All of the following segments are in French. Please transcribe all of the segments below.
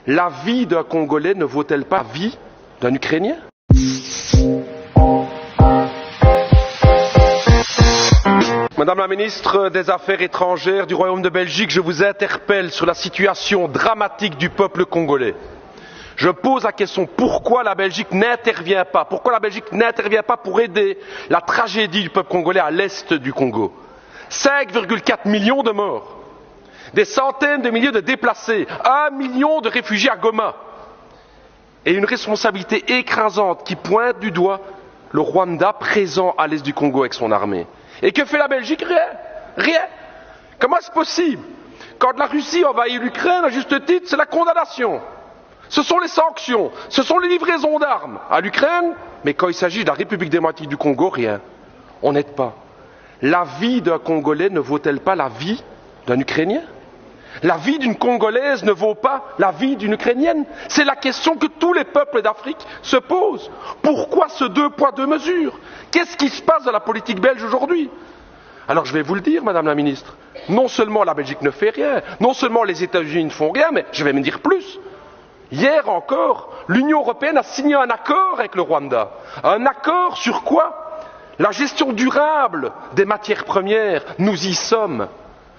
La vie d'un Congolais ne vaut-elle pas la vie d'un Ukrainien? Madame la ministre des Affaires étrangères du Royaume de Belgique, je vous interpelle sur la situation dramatique du peuple congolais. Je pose la question, pourquoi la Belgique n'intervient pas? Pourquoi la Belgique n'intervient pas pour aider la tragédie du peuple congolais à l'est du Congo? 5,4 millions de morts, des centaines de milliers de déplacés, 1 million de réfugiés à Goma, et une responsabilité écrasante qui pointe du doigt le Rwanda présent à l'est du Congo avec son armée. Et que fait la Belgique? Rien. Rien. Comment est-ce possible? Quand la Russie envahit l'Ukraine, à juste titre, c'est la condamnation. Ce sont les sanctions, ce sont les livraisons d'armes à l'Ukraine, mais quand il s'agit de la République démocratique du Congo, rien. On n'aide pas. La vie d'un Congolais ne vaut-elle pas la vie d'un Ukrainien? La vie d'une Congolaise ne vaut pas la vie d'une Ukrainienne? C'est la question que tous les peuples d'Afrique se posent. Pourquoi ce deux poids, deux mesures? Qu'est-ce qui se passe dans la politique belge aujourd'hui? Alors je vais vous le dire, Madame la Ministre, non seulement la Belgique ne fait rien, non seulement les États-Unis ne font rien, mais je vais me dire plus. Hier encore, l'Union européenne a signé un accord avec le Rwanda. Un accord sur quoi? La gestion durable des matières premières. Nous y sommes.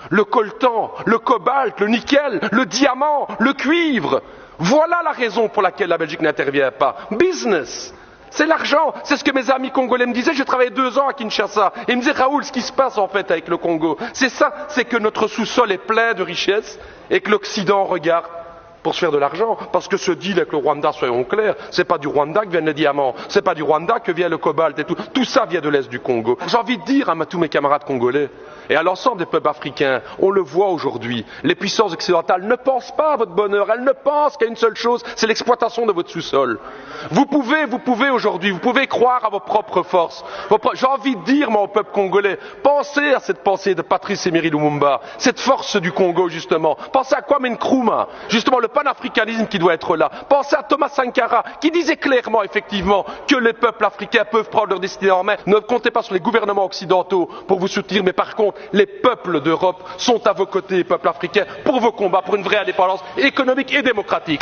Le coltan, le cobalt, le nickel, le diamant, le cuivre. Voilà la raison pour laquelle la Belgique n'intervient pas. Business. C'est l'argent. C'est ce que mes amis congolais me disaient. J'ai travaillé 2 ans à Kinshasa. Et ils me disaient, Raoul, ce qui se passe en fait avec le Congo, c'est ça, c'est que notre sous-sol est plein de richesses et que l'Occident regarde pour se faire de l'argent, parce que ce deal avec le Rwanda, soyons clairs, c'est pas du Rwanda que viennent les diamants, c'est pas du Rwanda que vient le cobalt et tout. Tout ça vient de l'Est du Congo. J'ai envie de dire à tous mes camarades congolais et à l'ensemble des peuples africains, on le voit aujourd'hui, les puissances occidentales ne pensent pas à votre bonheur, elles ne pensent qu'à une seule chose, c'est l'exploitation de votre sous-sol. Vous pouvez aujourd'hui, vous pouvez croire à vos propres forces. J'ai envie de dire, moi, au peuple congolais, pensez à cette pensée de Patrice Emery Lumumba, cette force du Congo, justement. Pensez à Kwame Nkrumah, justement, le panafricanisme qui doit être là. Pensez à Thomas Sankara, qui disait clairement, effectivement, que les peuples africains peuvent prendre leur destinée en main. Ne comptez pas sur les gouvernements occidentaux pour vous soutenir, mais par contre, les peuples d'Europe sont à vos côtés, les peuples africains, pour vos combats, pour une vraie indépendance économique et démocratique.